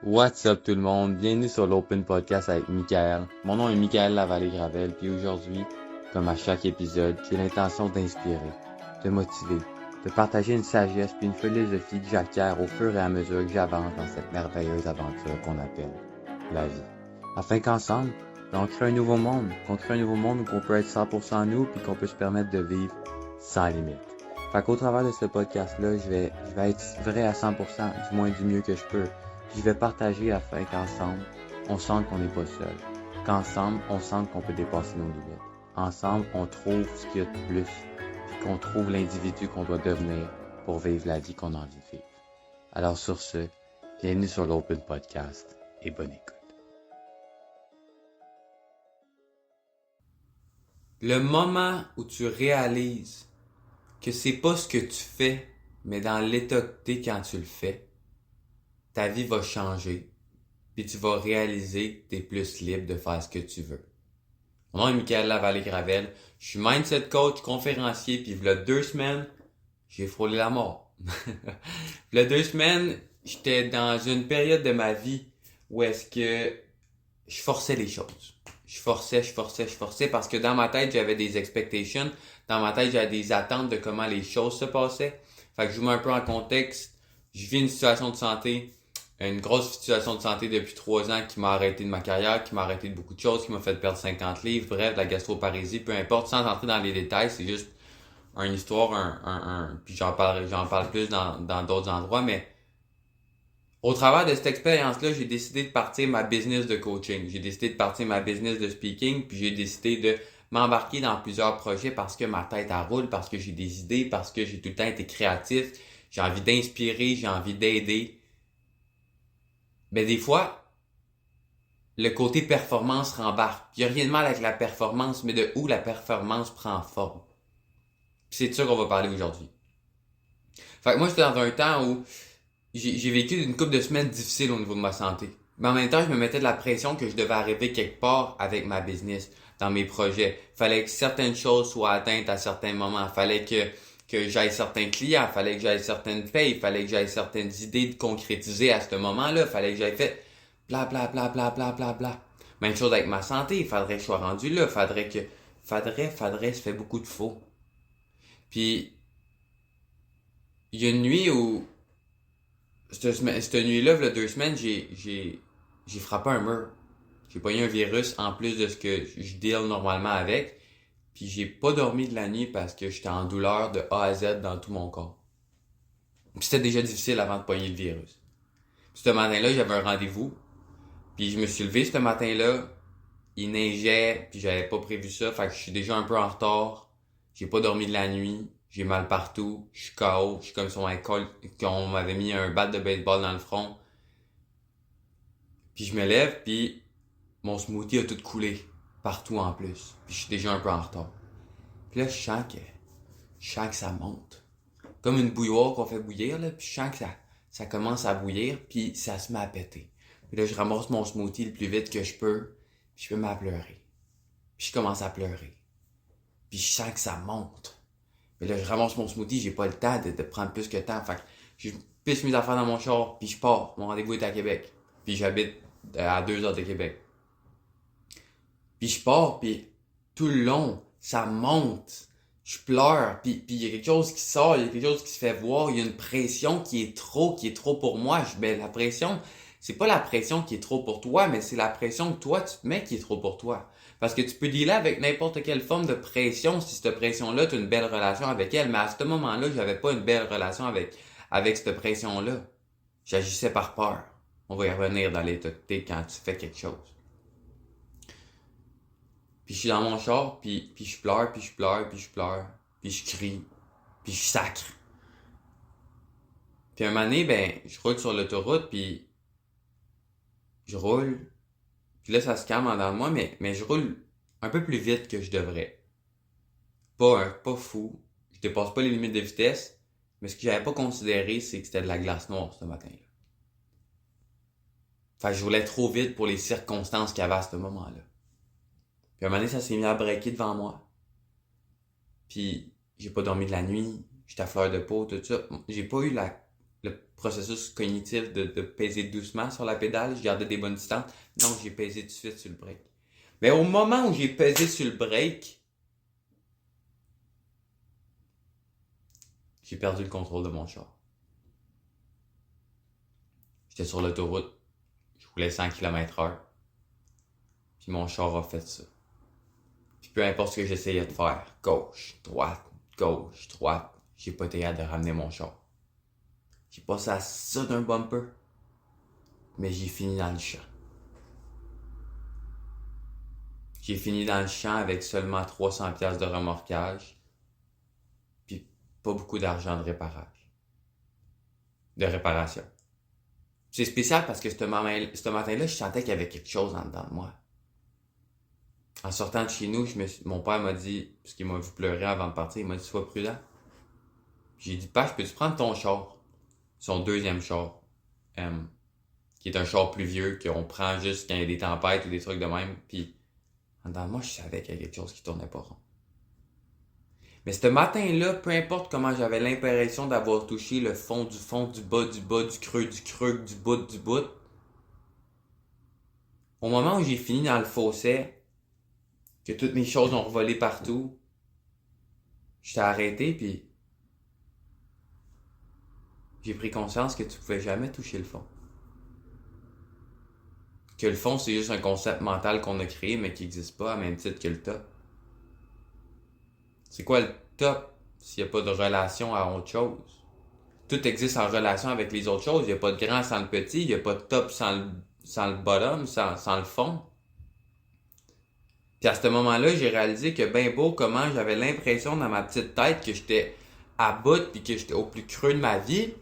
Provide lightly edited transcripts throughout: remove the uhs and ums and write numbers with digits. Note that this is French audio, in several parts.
What's up tout le monde? Bienvenue sur l'Open Podcast avec Michael. Mon nom est Michael Lavallée-Gravel, puis aujourd'hui, comme à chaque épisode, j'ai l'intention d'inspirer, de motiver, de partager une sagesse puis une philosophie que j'acquiers au fur et à mesure que j'avance dans cette merveilleuse aventure qu'on appelle la vie. Afin qu'ensemble, on crée un nouveau monde, où on peut être 100% nous puis qu'on peut se permettre de vivre sans limite. Fait qu'au travers de ce podcast-là, je vais être vrai à 100%, du moins du mieux que je peux. Je vais partager afin qu'ensemble, on sente qu'on n'est pas seul. Qu'ensemble, on sente qu'on peut dépasser nos limites. Ensemble, on trouve ce qu'il y a de plus, puis qu'on trouve l'individu qu'on doit devenir pour vivre la vie qu'on a envie de vivre. Alors sur ce, bienvenue sur l'Open Podcast et bonne écoute. Le moment où tu réalises que c'est pas ce que tu fais, mais dans l'état que t'es quand tu le fais, ta vie va changer, puis tu vas réaliser que t'es plus libre de faire ce que tu veux. Mon nom est Michael Lavallée-Gravel, je suis mindset coach, conférencier, puis il y a 2 semaines, j'ai frôlé la mort. Il y a 2 semaines, j'étais dans une période de ma vie où est-ce que je forçais les choses. Je forçais parce que dans ma tête, j'avais des expectations. Dans ma tête, j'avais des attentes de comment les choses se passaient. Fait que je vous mets un peu en contexte. Je vis une situation de santé, une grosse situation de santé depuis 3 ans qui m'a arrêté de ma carrière, qui m'a arrêté de beaucoup de choses, qui m'a fait perdre 50 livres, bref, de la gastroparésie, peu importe, sans entrer dans les détails, c'est juste une histoire, puis j'en parle plus dans d'autres endroits, mais au travers de cette expérience-là, j'ai décidé de partir ma business de coaching. J'ai décidé de partir ma business de speaking, puis j'ai décidé de m'embarquer dans plusieurs projets parce que ma tête elle roule, parce que j'ai des idées, parce que j'ai tout le temps été créatif. J'ai envie d'inspirer, j'ai envie d'aider. Mais des fois, le côté performance rembarque. Il n'y a rien de mal avec la performance, mais de où la performance prend forme. Puis c'est de ça qu'on va parler aujourd'hui. Fait que moi, j'étais dans un temps où j'ai vécu une couple de semaines difficiles au niveau de ma santé. Mais en même temps, je me mettais de la pression que je devais arriver quelque part avec ma business, dans mes projets. Fallait que certaines choses soient atteintes à certains moments. Fallait que j'aille certains clients. Fallait que j'aille certaines payes. Fallait que j'aille certaines idées de concrétiser à ce moment-là. Fallait que j'aille fait bla bla bla bla bla bla bla. Même chose avec ma santé. Il faudrait que je sois rendu là. Faudrait, ça fait beaucoup de faux. Puis, il y a une nuit où cette nuit-là, il y a 2 semaines, j'ai frappé un mur. J'ai pogné un virus en plus de ce que je deal normalement avec. Puis j'ai pas dormi de la nuit parce que j'étais en douleur de A à Z dans tout mon corps. Puis c'était déjà difficile avant de pogner le virus. Puis ce matin-là, j'avais un rendez-vous. Puis je me suis levé ce matin-là. Il neigeait, puis j'avais pas prévu ça. Fait que je suis déjà un peu en retard. J'ai pas dormi de la nuit. J'ai mal partout. Je suis KO. Je suis comme si qu'on m'avait mis un bat de baseball dans le front. Puis je me lève, puis mon smoothie a tout coulé. Partout en plus. Puis je suis déjà un peu en retard. Puis là, je sens que ça monte. Comme une bouilloire qu'on fait bouillir, là. Puis je sens que ça commence à bouillir, puis ça se met à péter. Puis là, je ramasse mon smoothie le plus vite que je peux, puis je me mets à pleurer. Puis je commence à pleurer. Puis je sens que ça monte. Puis là, je ramasse mon smoothie, j'ai pas le temps de prendre plus que temps. Fait que je pisse mes affaires dans mon char, puis je pars. Mon rendez-vous est à Québec. Puis j'habite à 2 heures de Québec. Puis je pars, puis tout le long, ça monte. Je pleure, puis il y a quelque chose qui sort, il y a quelque chose qui se fait voir, il y a une pression qui est trop pour moi. Ben, la pression, c'est pas la pression qui est trop pour toi, mais c'est la pression que toi, tu te mets qui est trop pour toi. Parce que tu peux dealer avec n'importe quelle forme de pression si cette pression-là, tu as une belle relation avec elle. Mais à ce moment-là, j'avais pas une belle relation avec cette pression-là. J'agissais par peur. On va y revenir dans l'état de t'es quand tu fais quelque chose. Puis je suis dans mon char, puis je pleure, puis je pleure, puis je pleure, puis je crie, puis je sacre. Puis un moment donné, ben, je roule sur l'autoroute, puis je roule. Puis là, ça se calme en dedans de moi, mais je roule un peu plus vite que je devrais. Pas fou. Je dépasse pas les limites de vitesse. Mais ce que j'avais pas considéré, c'est que c'était de la glace noire ce matin-là. Fait que je roulais trop vite pour les circonstances qu'il y avait à ce moment-là. Puis à un moment donné, ça s'est mis à breaker devant moi. Puis j'ai pas dormi de la nuit. J'étais à fleur de peau, tout ça. J'ai pas eu le processus cognitif de peser doucement sur la pédale, je gardais des bonnes distances. Non, j'ai pesé tout de suite sur le break. Mais au moment où j'ai pesé sur le break, j'ai perdu le contrôle de mon char. J'étais sur l'autoroute, je roulais 100 km/h, puis mon char a fait ça. Puis peu importe ce que j'essayais de faire, gauche, droite, j'ai pas été capable de ramener mon char. J'ai passé à ça d'un bumper, mais j'ai fini dans le champ. J'ai fini dans le champ avec seulement 300$ de remorquage, puis pas beaucoup d'argent de réparation. C'est spécial parce que ce matin-là, je sentais qu'il y avait quelque chose en dedans de moi. En sortant de chez nous, mon père m'a dit, parce qu'il m'a vu pleurer avant de partir, il m'a dit « Sois prudent ». J'ai dit « Père, peux-tu prendre ton char? » Son deuxième char, qui est un char plus vieux, qu'on prend juste quand il y a des tempêtes ou des trucs de même. Puis, en dedans de moi, je savais qu'il y avait quelque chose qui tournait pas rond. Mais ce matin-là, peu importe comment j'avais l'impression d'avoir touché le fond, du bas, du creux, du bout, au moment où j'ai fini dans le fossé, que toutes mes choses ont revolé partout, j'étais arrêté, puis j'ai pris conscience que tu pouvais jamais toucher le fond. Que le fond, c'est juste un concept mental qu'on a créé, mais qui n'existe pas à même titre que le top. C'est quoi le top s'il n'y a pas de relation à autre chose? Tout existe en relation avec les autres choses. Il n'y a pas de grand sans le petit, il n'y a pas de top sans le bottom, sans le fond. Puis à ce moment-là, j'ai réalisé que ben beau comment j'avais l'impression dans ma petite tête que j'étais à bout puis que j'étais au plus creux de ma vie.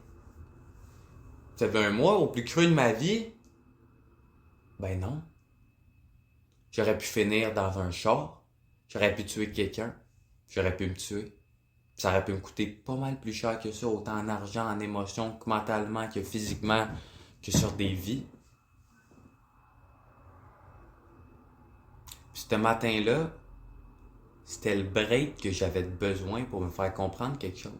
Ça fait un mois, au plus creux de ma vie. Ben non. J'aurais pu finir dans un char. J'aurais pu tuer quelqu'un. J'aurais pu me tuer. Ça aurait pu me coûter pas mal plus cher que ça, autant en argent, en émotion, que mentalement, que physiquement, que sur des vies. Puis ce matin-là, c'était le break que j'avais besoin pour me faire comprendre quelque chose.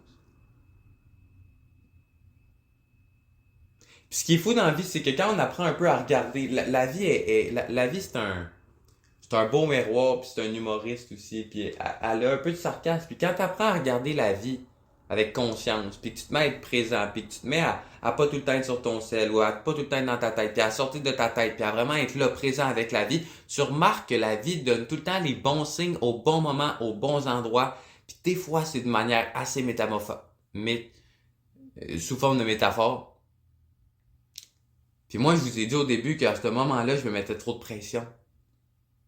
Puis ce qui est fou dans la vie, c'est que quand on apprend un peu à regarder, la vie la vie c'est un beau miroir, puis c'est un humoriste aussi, puis elle a un peu de sarcasme. Puis quand tu apprends à regarder la vie avec conscience, puis que tu te mets à être présent, puis que tu te mets à pas tout le temps être sur ton sel, ou à pas tout le temps être dans ta tête, puis à sortir de ta tête, puis à vraiment être là, présent avec la vie, tu remarques que la vie donne tout le temps les bons signes au bon moment, aux bons endroits, puis des fois, c'est de manière assez sous forme de métaphore. Puis moi, je vous ai dit au début qu'à ce moment-là, je me mettais trop de pression.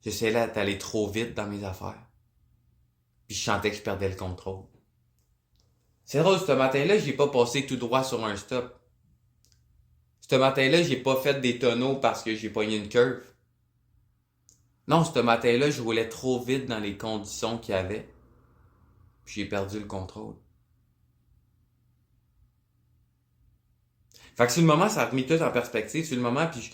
J'essayais d'aller trop vite dans mes affaires. Puis je sentais que je perdais le contrôle. C'est drôle, ce matin-là, j'ai pas passé tout droit sur un stop. Ce matin-là, j'ai pas fait des tonneaux parce que j'ai pogné une curve. Non, ce matin-là, je roulais trop vite dans les conditions qu'il y avait. Puis j'ai perdu le contrôle. Fait que sur le moment, ça a remis tout en perspective. Sur le moment, puis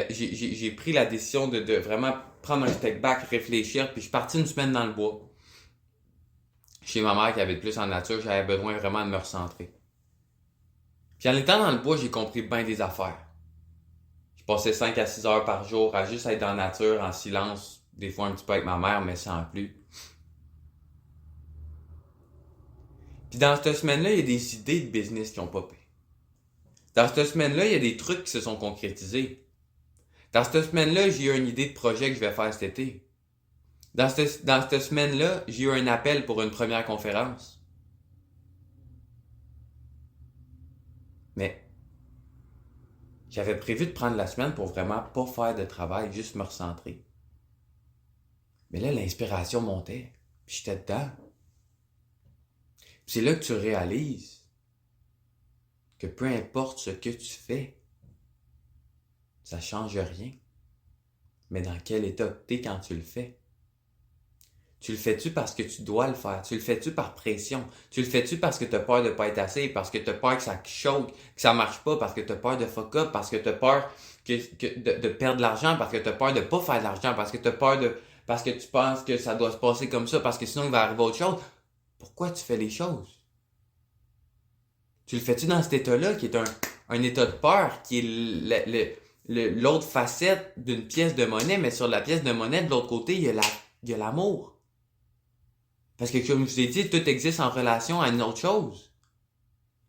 j'ai pris la décision de vraiment prendre un step back, réfléchir, puis je suis parti une semaine dans le bois. Chez ma mère qui habite plus en nature, j'avais besoin vraiment de me recentrer. Puis en étant dans le bois, j'ai compris bien des affaires. Je passais 5 à 6 heures par jour à juste être dans la nature, en silence, des fois un petit peu avec ma mère, mais sans plus. Puis dans cette semaine-là, il y a des idées de business qui ont popé. Dans cette semaine-là, il y a des trucs qui se sont concrétisés. Dans cette semaine-là, j'ai eu une idée de projet que je vais faire cet été. Dans cette semaine-là, j'ai eu un appel pour une première conférence. Mais j'avais prévu de prendre la semaine pour vraiment pas faire de travail, juste me recentrer. Mais là, l'inspiration montait, puis j'étais dedans. Puis c'est là que tu réalises que peu importe ce que tu fais, ça change rien. Mais dans quel état t'es quand tu le fais? Tu le fais-tu parce que tu dois le faire? Tu le fais-tu par pression? Tu le fais-tu parce que tu as peur de pas être assez? Parce que tu as peur que ça choque, que ça marche pas? Parce que tu as peur de fuck up? Parce que tu as peur de perdre de l'argent? Parce que tu as peur de pas faire de l'argent? Parce que tu as peur parce que tu penses que ça doit se passer comme ça? Parce que sinon il va arriver autre chose? Pourquoi tu fais les choses? Tu le fais-tu dans cet état-là, qui est un état de peur, qui est l'autre facette d'une pièce de monnaie, mais sur la pièce de monnaie, de l'autre côté, il y a l'amour. Parce que comme je vous ai dit, tout existe en relation à une autre chose.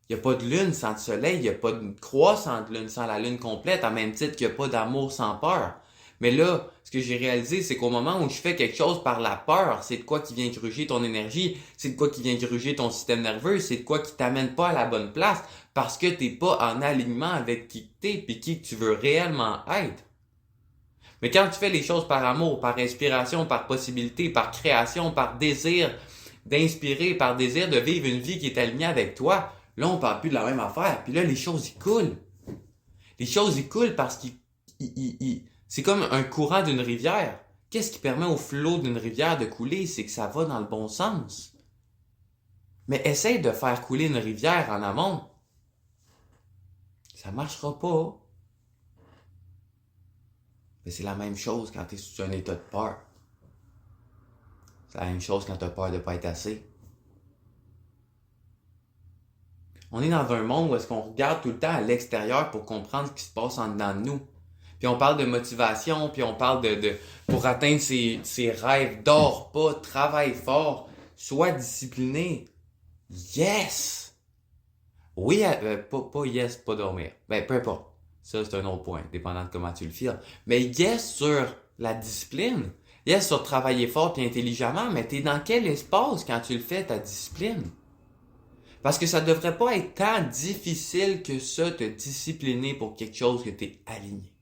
Il n'y a pas de lune sans le soleil, il n'y a pas de croix sans lune, sans la lune complète, à même titre qu'il n'y a pas d'amour sans peur. Mais là, ce que j'ai réalisé, c'est qu'au moment où je fais quelque chose par la peur, c'est de quoi qui vient gruger ton énergie, c'est de quoi qui vient gruger ton système nerveux, c'est de quoi qui t'amène pas à la bonne place, parce que t'es pas en alignement avec qui t'es et qui tu veux réellement être. Mais quand tu fais les choses par amour, par inspiration, par possibilité, par création, par désir d'inspirer, par désir de vivre une vie qui est alignée avec toi, là, on parle plus de la même affaire. Puis là, les choses, ils coulent. Les choses, ils coulent parce c'est comme un courant d'une rivière. Qu'est-ce qui permet au flot d'une rivière de couler? C'est que ça va dans le bon sens. Mais essaye de faire couler une rivière en amont. Ça marchera pas. Mais c'est la même chose quand tu es sous un état de peur. C'est la même chose quand tu as peur de ne pas être assez. On est dans un monde où est-ce qu'on regarde tout le temps à l'extérieur pour comprendre ce qui se passe en dedans de nous. Puis on parle de motivation, puis on parle pour atteindre ses rêves, dors pas, travaille fort, sois discipliné. Yes! Oui, pas yes, pas dormir. Ben, peu importe. Ça, c'est un autre point, dépendant de comment tu le files. Mais yes sur la discipline. Yes sur travailler fort et intelligemment, mais t'es dans quel espace quand tu le fais, ta discipline? Parce que ça devrait pas être tant difficile que ça, te discipliner pour quelque chose que t'es aligné.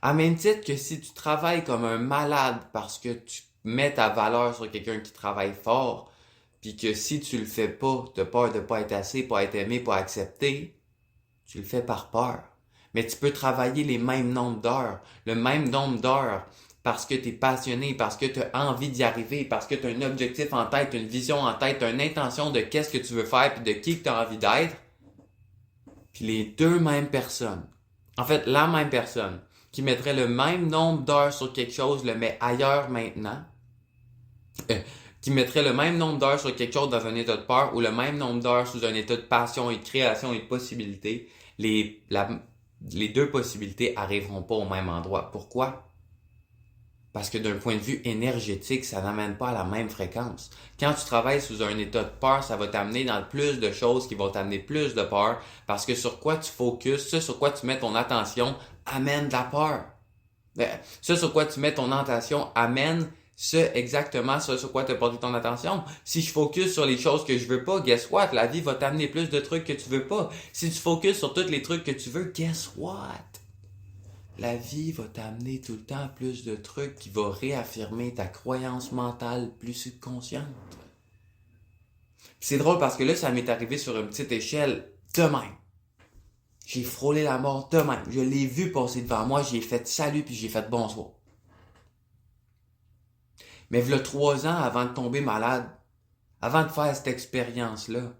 À même titre que si tu travailles comme un malade parce que tu mets ta valeur sur quelqu'un qui travaille fort, puis que si tu le fais pas, t'as peur de pas être assez, pas être aimé, pas accepté, tu le fais par peur. Mais tu peux travailler les mêmes nombres d'heures, le même nombre d'heures, parce que tu es passionné, parce que tu as envie d'y arriver, parce que tu as un objectif en tête, une vision en tête, une intention de qu'est-ce que tu veux faire, puis de qui tu as envie d'être. Puis les deux mêmes personnes, en fait la même personne, qui mettrait le même nombre d'heures sur quelque chose, le met ailleurs maintenant, qui mettrait le même nombre d'heures sur quelque chose dans un état de peur ou le même nombre d'heures sous un état de passion et de création et de possibilité, les deux possibilités arriveront pas au même endroit. Pourquoi? Parce que d'un point de vue énergétique, ça n'amène pas à la même fréquence. Quand tu travailles sous un état de peur, ça va t'amener dans plus de choses qui vont t'amener plus de peur parce que sur quoi tu focuses, ce sur quoi tu mets ton attention, amène de la peur. Ce sur quoi tu mets ton attention amène exactement ce sur quoi tu as porté ton attention. Si je focus sur les choses que je veux pas, guess what? La vie va t'amener plus de trucs que tu veux pas. Si tu focuses sur tous les trucs que tu veux, guess what? La vie va t'amener tout le temps plus de trucs qui vont réaffirmer ta croyance mentale plus subconsciente. C'est drôle parce que là, ça m'est arrivé sur une petite échelle de même. J'ai frôlé la mort de même. Je l'ai vu passer devant moi, j'ai fait salut puis j'ai fait bonsoir. Mais v'là 3 ans avant de tomber malade, avant de faire cette expérience-là,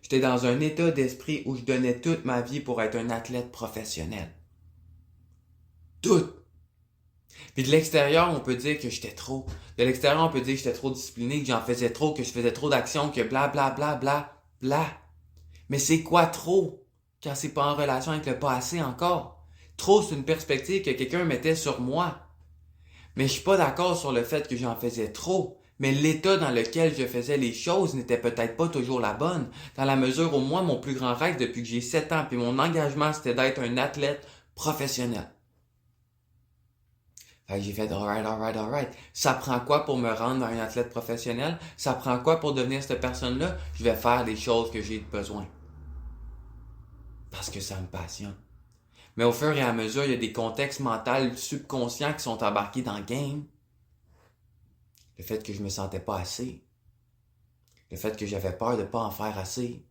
j'étais dans un état d'esprit où je donnais toute ma vie pour être un athlète professionnel. Tout. Puis de l'extérieur, on peut dire que j'étais trop. De l'extérieur, on peut dire que j'étais trop discipliné, que j'en faisais trop, que je faisais trop d'actions, que bla bla bla bla bla. Mais c'est quoi trop quand c'est pas en relation avec le pas assez encore? Trop, c'est une perspective que quelqu'un mettait sur moi. Mais je suis pas d'accord sur le fait que j'en faisais trop. Mais l'état dans lequel je faisais les choses n'était peut-être pas toujours la bonne. Dans la mesure où moi, mon plus grand rêve depuis que j'ai 7 ans, puis mon engagement, c'était d'être un athlète professionnel. Fait que j'ai fait alright. Ça prend quoi pour me rendre un athlète professionnel? Ça prend quoi pour devenir cette personne-là? Je vais faire les choses que j'ai besoin. Parce que ça me passionne. Mais au fur et à mesure, il y a des contextes mentaux subconscients qui sont embarqués dans le game. Le fait que je me sentais pas assez. Le fait que j'avais peur de pas en faire assez.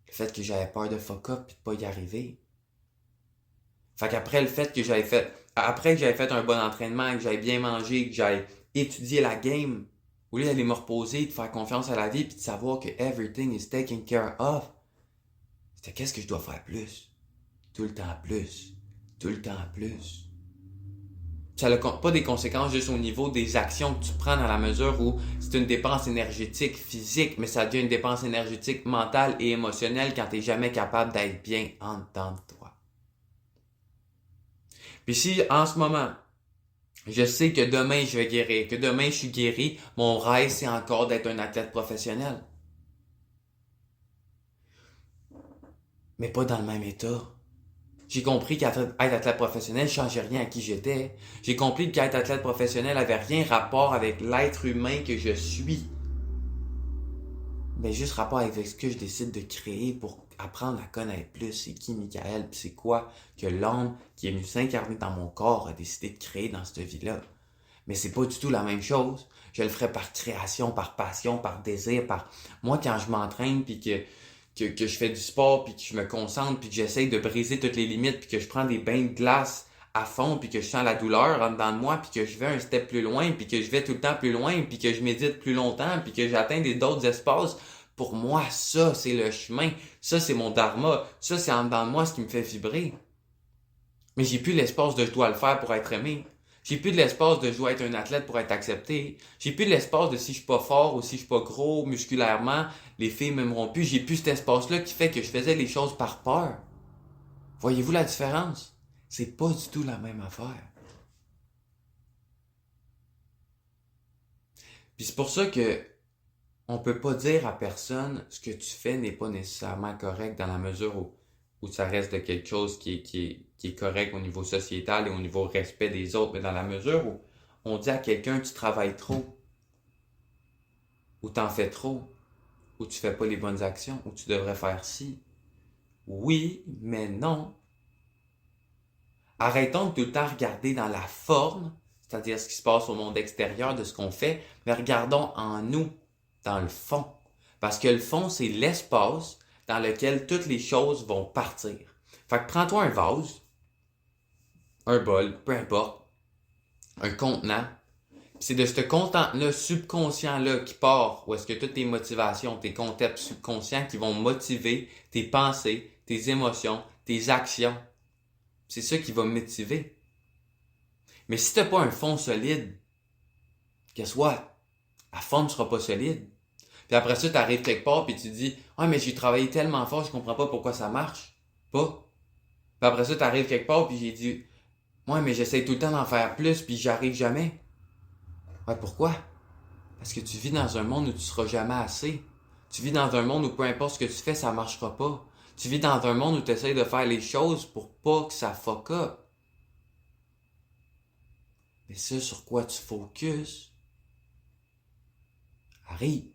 Le fait que j'avais peur de fuck up et de pas y arriver. Fait qu'après après que j'avais fait un bon entraînement, que j'avais bien mangé, que j'avais étudié la game, au lieu d'aller me reposer, de faire confiance à la vie, puis de savoir que everything is taken care of, c'était qu'est-ce que je dois faire plus? Tout le temps plus. Tout le temps plus. ça n'a pas des conséquences juste au niveau des actions que tu prends dans la mesure où c'est une dépense énergétique physique, mais ça devient une dépense énergétique mentale et émotionnelle quand tu n'es jamais capable d'être bien en dedans de toi. Puis si en ce moment, je sais que demain je vais guérir, que demain je suis guéri, mon rêve c'est encore d'être un athlète professionnel. Mais pas dans le même état. J'ai compris qu'être athlète professionnel ne changeait rien à qui j'étais. J'ai compris qu'être athlète professionnel n'avait rien rapport avec l'être humain que je suis. Mais juste rapport avec ce que je décide de créer pour apprendre à connaître plus c'est qui Michael, puis c'est quoi que l'homme qui est venu s'incarner dans mon corps a décidé de créer dans cette vie-là. Mais c'est pas du tout la même chose. Je le ferai par création, par passion, par désir, par... Moi, quand je m'entraîne, puis que je fais du sport, puis que je me concentre, puis que j'essaye de briser toutes les limites, puis que je prends des bains de glace à fond, puis que je sens la douleur en dedans de moi, puis que je vais un step plus loin, puis que je vais tout le temps plus loin, puis que je médite plus longtemps, puis que j'atteins d'autres espaces. Pour moi, ça, c'est le chemin. Ça, c'est mon dharma. Ça, c'est en dedans de moi ce qui me fait vibrer. Mais j'ai plus l'espace de je dois le faire pour être aimé. J'ai plus de l'espace de je dois être un athlète pour être accepté. J'ai plus de l'espace de si je suis pas fort ou si je suis pas gros musculairement, les filles m'aimeront plus. J'ai plus cet espace-là qui fait que je faisais les choses par peur. Voyez-vous la différence? C'est pas du tout la même affaire. Puis c'est pour ça que on peut pas dire à personne ce que tu fais n'est pas nécessairement correct dans la mesure où ça reste de quelque chose qui est correct au niveau sociétal et au niveau respect des autres, mais dans la mesure où on dit à quelqu'un tu travailles trop, ou t'en fais trop, ou tu fais pas les bonnes actions, ou tu devrais faire ci. Oui, mais non. Arrêtons de tout le temps regarder dans la forme, c'est-à-dire ce qui se passe au monde extérieur de ce qu'on fait, mais regardons en nous, dans le fond. Parce que le fond, c'est l'espace dans lequel toutes les choses vont partir. Fait que prends-toi un vase, un bol, peu importe, un contenant, c'est de ce contenant-là, subconscient-là, qui part, où est-ce que toutes tes motivations, tes concepts subconscients qui vont motiver tes pensées, tes émotions, tes actions. C'est ça qui va me motiver. Mais si t'as pas un fond solide, qu'est-ce que la forme ne sera pas solide. Puis après ça, t'arrives quelque part puis tu dis « Ah, mais j'ai travaillé tellement fort, je comprends pas pourquoi ça marche. » Pas. Puis après ça, t'arrives quelque part puis j'ai dit « Ouais, mais j'essaie tout le temps d'en faire plus puis j'arrive jamais. » Ouais, pourquoi? Parce que tu vis dans un monde où tu seras jamais assez. Tu vis dans un monde où peu importe ce que tu fais, ça marchera pas. Tu vis dans un monde où tu essaies de faire les choses pour pas que ça fuck up. Mais ce sur quoi tu focuses arrive.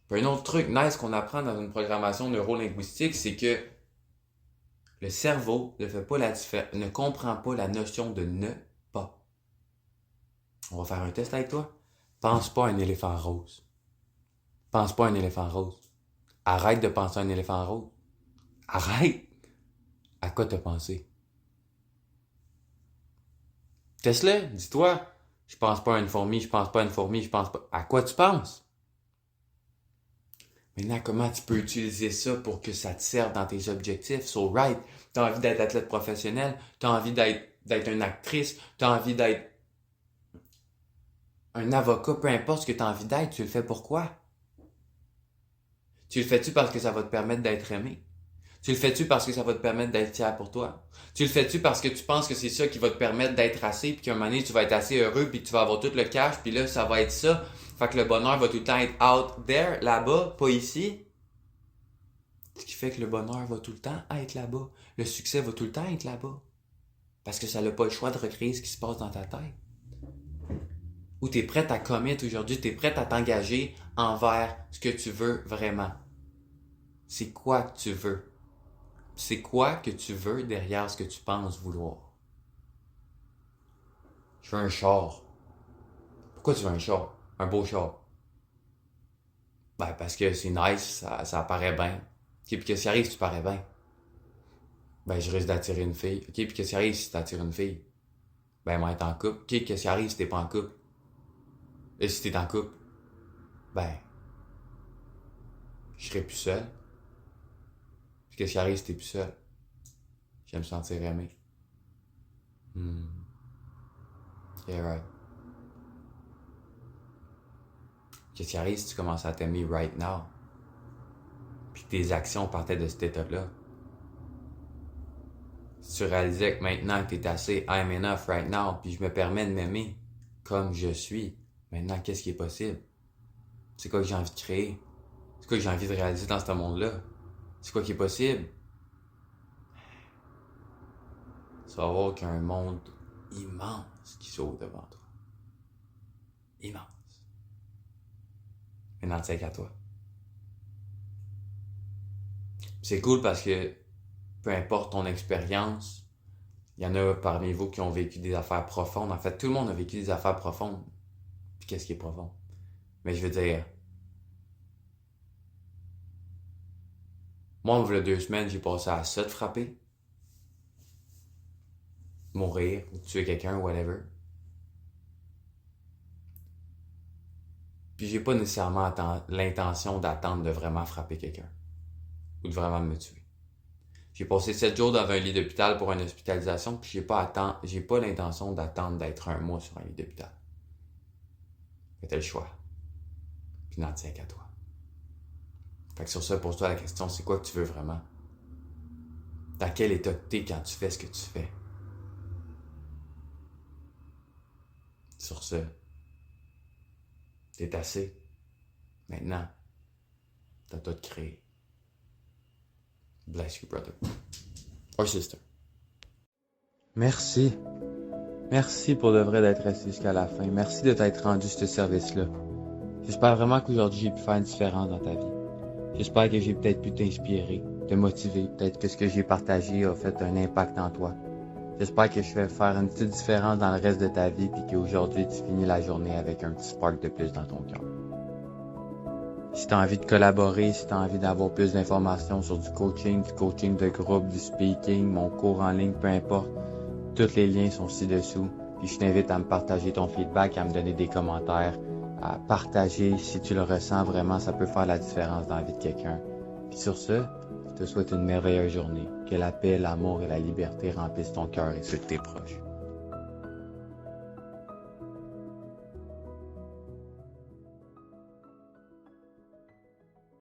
Puis un autre truc nice qu'on apprend dans une programmation neurolinguistique, c'est que le cerveau ne comprend pas la notion de ne pas. On va faire un test avec toi. Pense pas à un éléphant rose. Pense pas à un éléphant rose. Arrête de penser à un éléphant rose. Arrête! À quoi t'as pensé? Teste-le, dis-toi. Je pense pas à une fourmi, je pense pas à une fourmi, je pense pas... À quoi tu penses? Maintenant, comment tu peux utiliser ça pour que ça te serve dans tes objectifs? So right, t'as envie d'être athlète professionnel, t'as envie d'être une actrice, t'as envie d'être un avocat, peu importe ce que t'as envie d'être, tu le fais pourquoi? Tu le fais-tu parce que ça va te permettre d'être aimé? Tu le fais-tu parce que ça va te permettre d'être fier pour toi? Tu le fais-tu parce que tu penses que c'est ça qui va te permettre d'être assez, puis qu'à un moment donné, tu vas être assez heureux, puis que tu vas avoir tout le cash, puis là, ça va être ça. Fait que le bonheur va tout le temps être out there, là-bas, pas ici. Ce qui fait que le bonheur va tout le temps être là-bas. Le succès va tout le temps être là-bas. Parce que ça n'a pas le choix de recréer ce qui se passe dans ta tête. Ou tu es prête à commit aujourd'hui, tu es prête à t'engager envers ce que tu veux vraiment. C'est quoi que tu veux? C'est quoi que tu veux derrière ce que tu penses vouloir? Je veux un char. Pourquoi tu veux un char? Un beau char. Ben, parce que c'est nice, ça paraît bien. Ok, puis qu'est-ce qui arrive si tu parais bien? Ben, je risque d'attirer une fille. Ok, puis qu'est-ce qui arrive si tu attires une fille? Ben, moi, être en couple. Ok, qu'est-ce qui arrive si t'es pas en couple? Et si t'es en couple? Ben, je serai plus seul. Puis qu'est-ce qui arrive si t'es plus seul? Je vais me sentir aimé. Yeah, right. Qu'est-ce qui arrive si tu commences à t'aimer right now? Puis que tes actions partaient de cet état-là. Si tu réalisais que maintenant que t'es assez I'm enough right now, puis je me permets de m'aimer comme je suis, maintenant qu'est-ce qui est possible? C'est quoi que j'ai envie de créer? C'est quoi que j'ai envie de réaliser dans ce monde-là? C'est quoi qui est possible? Tu vas voir qu'il y a un monde immense qui s'ouvre devant toi. Immense. Maintenant, c'est qu'à toi. C'est cool parce que peu importe ton expérience, il y en a parmi vous qui ont vécu des affaires profondes. En fait, tout le monde a vécu des affaires profondes. Puis qu'est-ce qui est profond? Mais je veux dire, moi, il y a 2 semaines, j'ai passé à ça de frapper. Mourir, ou tuer quelqu'un, whatever. Puis j'ai pas nécessairement l'intention d'attendre de vraiment frapper quelqu'un. Ou de vraiment me tuer. J'ai passé 7 jours dans un lit d'hôpital pour une hospitalisation, puis j'ai pas l'intention d'attendre d'être 1 mois sur un lit d'hôpital. Mais t'as le choix. Puis n'en tiens qu'à toi. Fait que sur ça, pose-toi la question, c'est quoi que tu veux vraiment? Dans quel état t'es quand tu fais ce que tu fais? Sur ce, t'es assez. Maintenant, t'as toi de créer. Bless you, brother. Or sister. Merci. Merci pour de vrai d'être resté jusqu'à la fin. Merci de t'être rendu ce service-là. J'espère vraiment qu'aujourd'hui j'ai pu faire une différence dans ta vie. J'espère que j'ai peut-être pu t'inspirer, te motiver. Peut-être que ce que j'ai partagé a fait un impact en toi. J'espère que je vais faire une petite différence dans le reste de ta vie puis qu'aujourd'hui tu finis la journée avec un petit spark de plus dans ton cœur. Si tu as envie de collaborer, si tu as envie d'avoir plus d'informations sur du coaching de groupe, du speaking, mon cours en ligne, peu importe, tous les liens sont ci-dessous. Puis je t'invite à me partager ton feedback, à me donner des commentaires, à partager si tu le ressens vraiment, ça peut faire la différence dans la vie de quelqu'un. Puis sur ce, je te souhaite une merveilleuse journée. Que la paix, l'amour et la liberté remplissent ton cœur et ceux de tes proches.